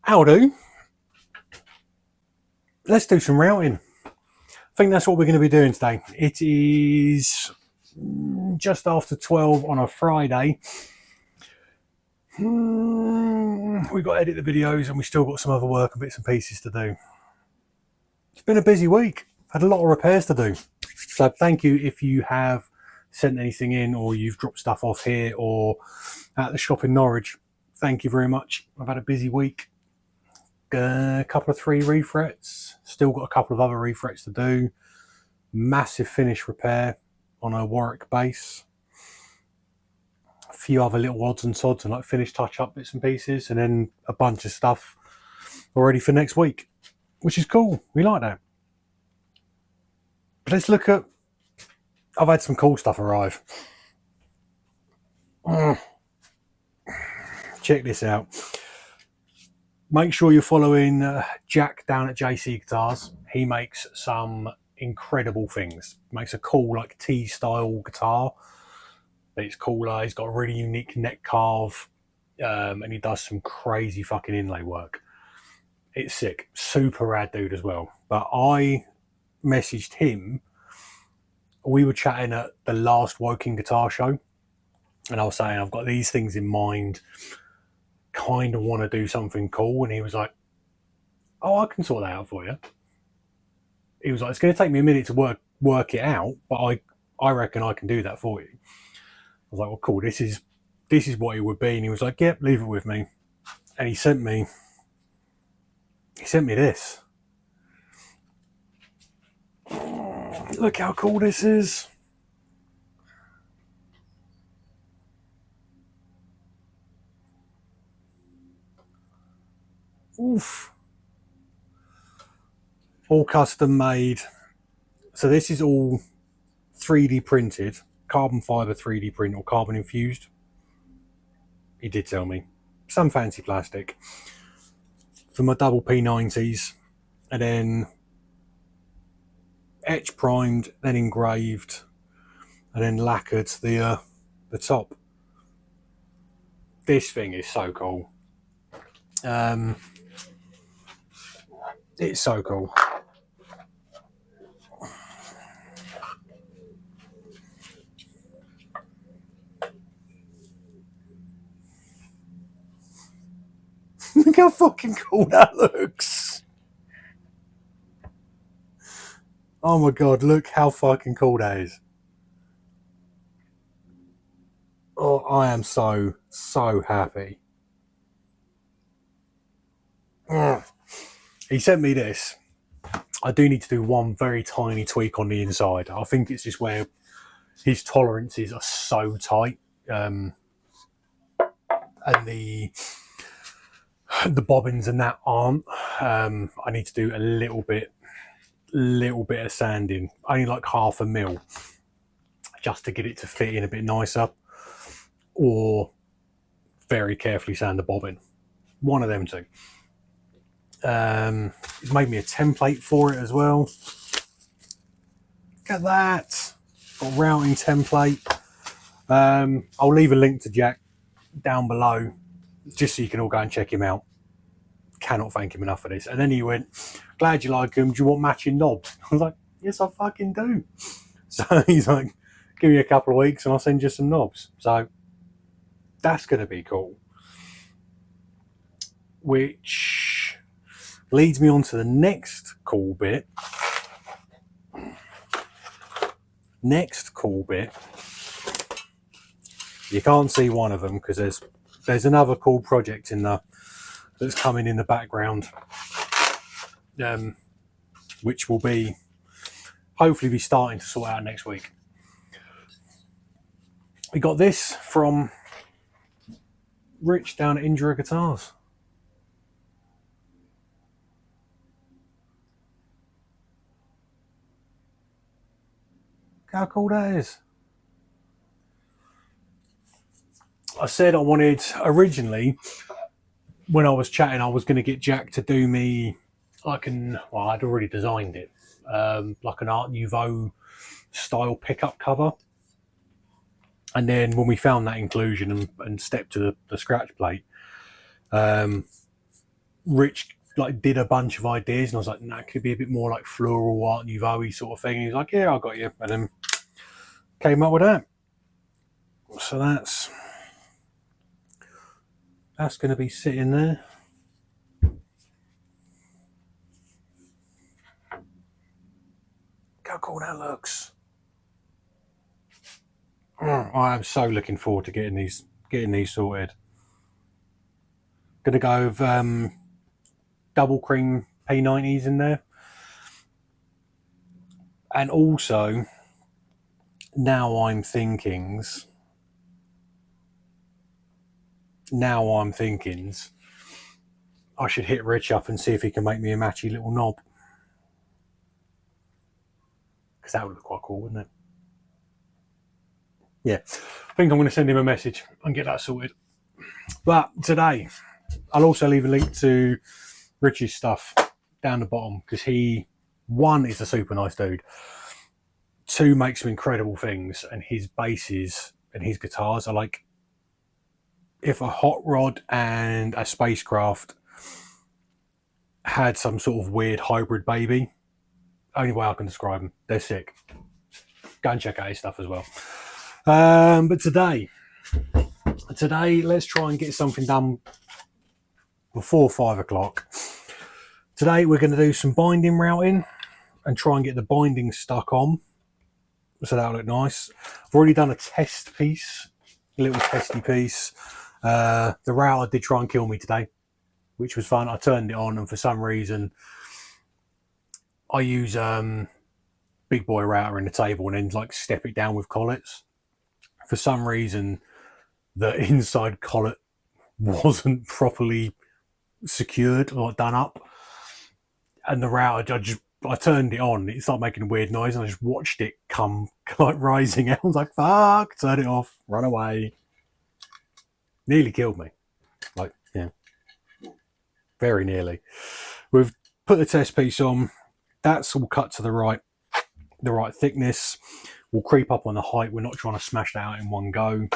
How do? Let's do some routing. I think that's what we're going to be doing today. It is just after 12 on a Friday. We've got to edit the videos and we've still got some other work and bits and pieces to do. It's been a busy week. Had a lot of repairs to do. So thank you if you have sent anything in or you've dropped stuff off here or at the shop in Norwich. Thank you very much. I've had a busy week. A couple of 3 refrets. Still got a couple of other refrets to do. Massive finish repair on a Warwick base. A few other little odds and sods and like finish touch up bits and pieces, and then a bunch of stuff already for next week, which is cool. We like that. But let's look at, I've had some cool stuff arrive. Check this out. Make sure you're following Jack down at JC Guitars. He makes some incredible things. Makes a cool like T-style guitar. It's cooler. He's got a really unique neck carve, and he does some crazy fucking inlay work. It's sick. Super rad dude as well. But I messaged him. We were chatting at the last Woking Guitar Show, and I was saying I've got these things in mind. Kind of want to do something cool, and he was like, "Oh, I can sort that out for you." He was like, "It's going to take me a minute to work it out, but I reckon I can do that for you." I was like, "Well, cool. This is what it would be." And he was like, "Yep, leave it with me." And he sent me this. Look how cool this is. Oof. All custom made. So this is all 3D printed, carbon fiber 3D print or carbon infused. He did tell me. Some fancy plastic. For my double P90s, and then etch primed, then engraved, and then lacquered the top. This thing is so cool. It's so cool. Look how fucking cool that looks. Oh my god, look how fucking cool that is. Oh, I am so happy. He sent me this. I do need to do one very tiny tweak on the inside. I think it's just where his tolerances are so tight, and the bobbins and that aren't. I need to do a little bit of sanding, only like 0.5 mil, just to get it to fit in a bit nicer, or very carefully sand the bobbin. One of them two. He's made me a template for it as well. Look at that. Got a routing template. I'll leave a link to Jack down below just so you can all go and check him out. Cannot thank him enough for this. And then he went, "Glad you like him. Do you want matching knobs?" I was like, "Yes, I fucking do." So he's like, "Give me a couple of weeks and I'll send you some knobs." So that's going to be cool. Which leads me on to the next cool bit. You can't see one of them because there's another cool project in there that's coming in the background, which will be hopefully be starting to sort out next week. We got this from Rich down at Indra Guitars. Look how cool that is. I said I wanted, originally, when I was chatting, I was going to get Jack to do me like I'd already designed it, like an Art Nouveau style pickup cover. And then when we found that inclusion and stepped to the scratch plate, Rich like did a bunch of ideas, and I was like, nah, it could be a bit more like floral art nouveau sort of thing. And he was like, yeah, I got you, and then came up with that. So that's going to be sitting there. Look how cool that looks. I am so looking forward to getting these sorted. Gonna go with double cream P90s in there, and also now I'm thinking I should hit Rich up and see if he can make me a matchy little knob, because that would look quite cool, wouldn't it? Yeah, I think I'm going to send him a message and get that sorted. But today, I'll also leave a link to Rich's stuff down the bottom, because he, one, is a super nice dude, two, makes some incredible things, and his basses and his guitars are like, if a hot rod and a spacecraft had some sort of weird hybrid baby, only way I can describe them, they're sick. Go and check out his stuff as well. But today, let's try and get something done before 5 o'clock. Today we're going to do some binding routing and try and get the binding stuck on, so that'll look nice. I've already done a test piece, a little testy piece. The router did try and kill me today, which was fun. I turned it on, and for some reason I use big boy router in the table and then like step it down with collets. For some reason the inside collet wasn't properly secured or done up, and the router, I turned it on, it started making a weird noise, and I just watched it come like rising out. I was like, fuck, turn it off, run away. Nearly killed me, like, yeah, very nearly. We've put the test piece on, that's all cut to the right thickness. We'll creep up on the height. We're not trying to smash that out in one go,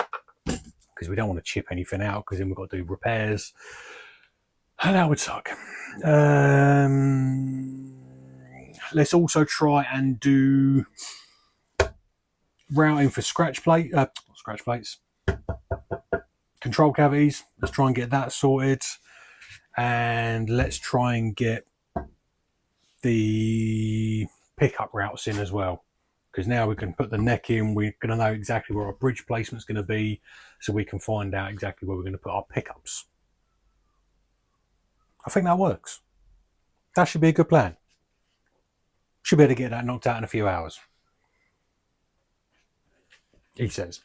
because we don't want to chip anything out, because then we've got to do repairs, and that would suck. Let's also try and do routing for control cavities. Let's try and get that sorted, and let's try and get the pickup routes in as well, because now we can put the neck in. We're going to know exactly where our bridge placement's going to be, so we can find out exactly where we're going to put our pickups. I think that works. That should be a good plan. Should be able to get that knocked out in a few hours, he says.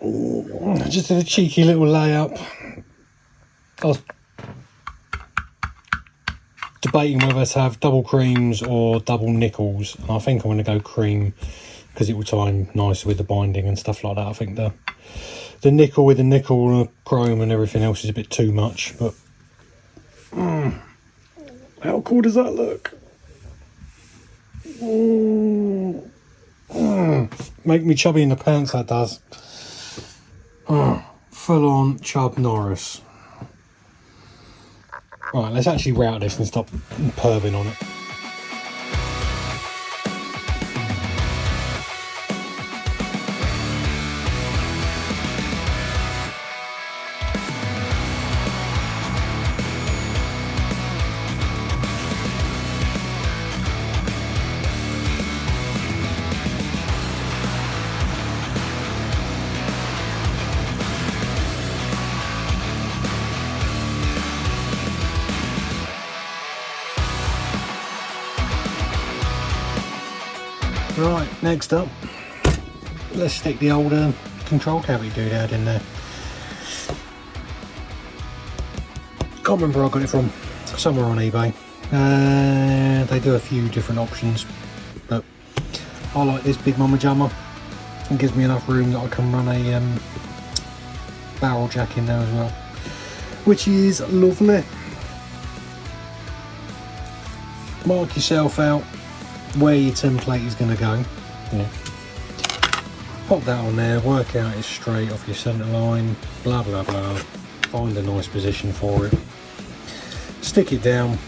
Just a cheeky little layup. I was debating whether to have double creams or double nickels, and I think I'm going to go cream, because it will time nicer with the binding and stuff like that. I think the nickel with the nickel and the chrome and everything else is a bit too much, but how cool does that look? Make me chubby in the pants, that does. Full on Chub Norris. Right, let's actually route this and stop perving on it. Right, next up, let's stick the old control cavity doodad in there. Can't remember where I got it from, somewhere on eBay. They do a few different options, but I like this big mama jammer. It gives me enough room that I can run a barrel jack in there as well, which is lovely. Mark yourself out where your template is going to go. Yeah. Pop that on there, work out it's straight off your centre line, blah blah blah, find a nice position for it. stick it down,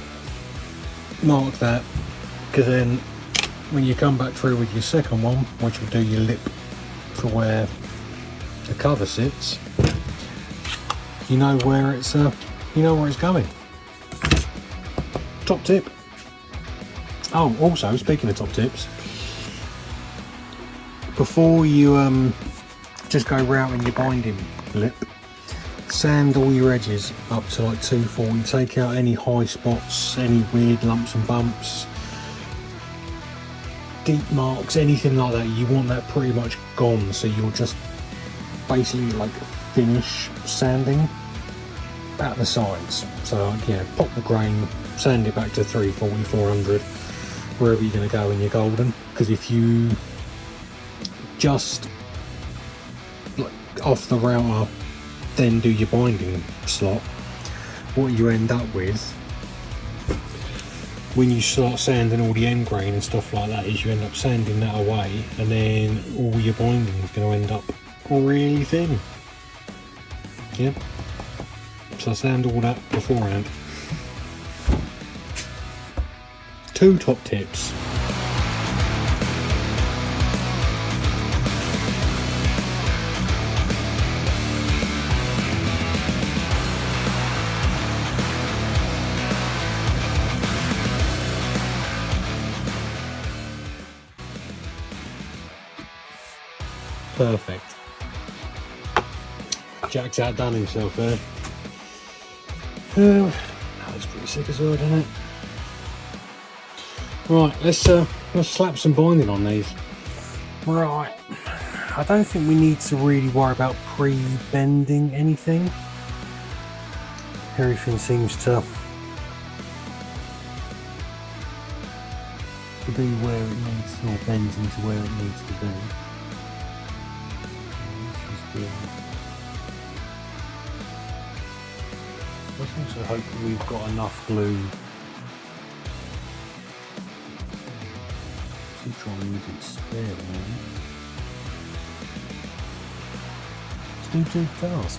mark that, because then when you come back through with your second one, which will do your lip for where the cover sits, you know where it's going. Top tip. Oh, also speaking of top tips, before you just go routing your binding lip, sand all your edges up to like 240. Take out any high spots, any weird lumps and bumps, deep marks, anything like that. You want that pretty much gone, so you'll just basically like finish sanding at the sides. So yeah, pop the grain, sand it back to 340, 400, wherever you're going to go in your golden. Because if you just like off the router then do your binding slot, what you end up with when you start sanding all the end grain and stuff like that is you end up sanding that away, and then all your binding is going to end up really thin. Yeah, so sand all that beforehand. 2 top tips. Perfect. Jack's outdone himself there. That was pretty sick as well, didn't it? Right, let's slap some binding on these. Right, I don't think we need to really worry about pre-bending anything. Everything seems to be where it needs, or bends into where it needs to be. Let's also hope that we've got enough glue to try and use it spare one. Let's do 2 cars.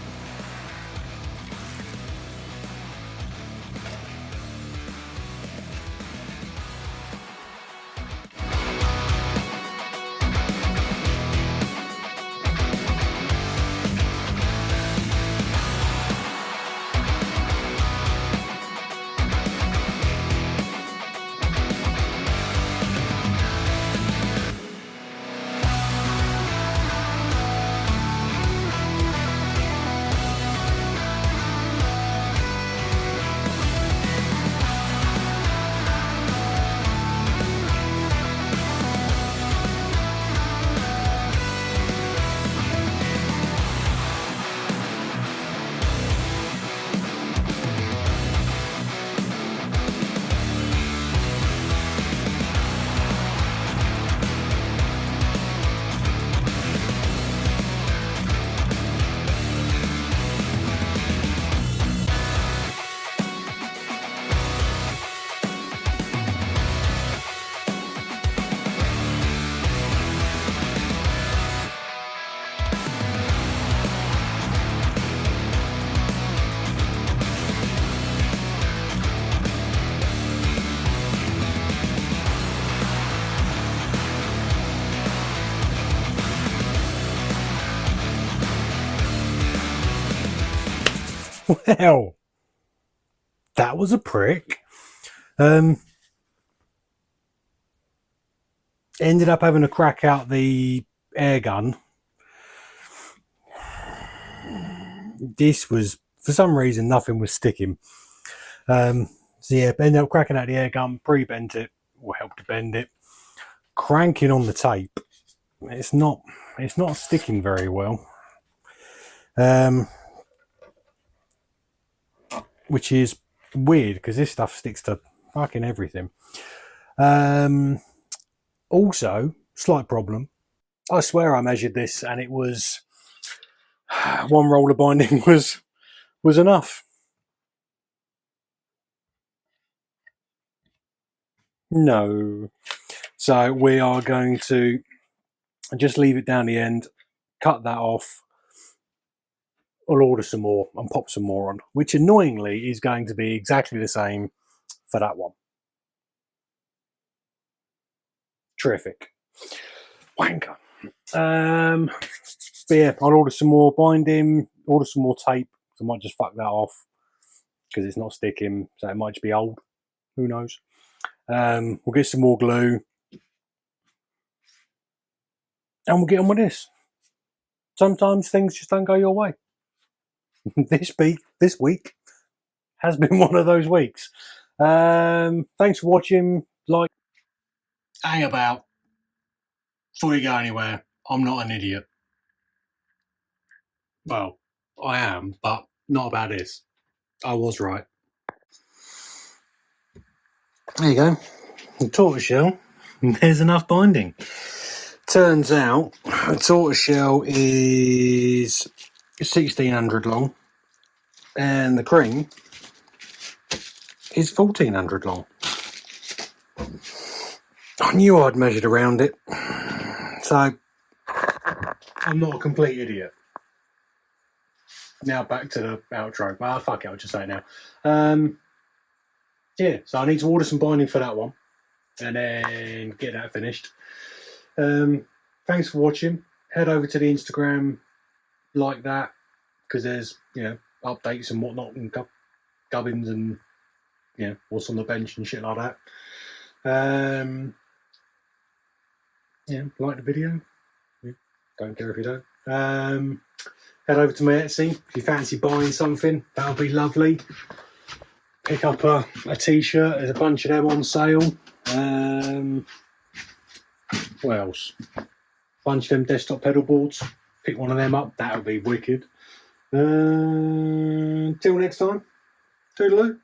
Well, that was a prick. Ended up having a crack out the air gun. This was, for some reason, nothing was sticking. So yeah, ended up cracking out the air gun, pre-bent it, or helped to bend it. Cranking on the tape, it's not sticking very well. Which is weird because this stuff sticks to fucking everything. Also, slight problem. I swear I measured this and it was 1 roll of binding was enough. No. So we are going to just leave it down the end, cut that off, I'll order some more and pop some more on, which annoyingly is going to be exactly the same for that one. Terrific. Wanker. But yeah, I'll order some more binding, order some more tape. So I might just fuck that off because it's not sticking, so it might just be old. Who knows? We'll get some more glue and we'll get on with this. Sometimes things just don't go your way. This week has been one of those weeks. Thanks for watching. Like, hang about before you go anywhere. I'm not an idiot. Well, I am, but not about this. I was right. There you go. The tortoiseshell. There's enough binding. Turns out a tortoiseshell is 1600 long and the cream is 1400 long. I knew I'd measured around it, so I'm not a complete idiot. Now back to the outro. Ah, fuck it, I'll just say it now. Yeah, so I need to order some binding for that one and then get that finished. Thanks for watching. Head over to the Instagram, like that, because there's, you know, updates and whatnot and gubbins and, you know, what's on the bench and shit like that. Yeah, like the video. Yeah, don't care if you don't. Head over to my Etsy if you fancy buying something. That would be lovely. Pick up a t-shirt. There's a bunch of them on sale. What else? Bunch of them desktop pedal boards. Pick one of them up. That would be wicked. Till next time. Toodaloo.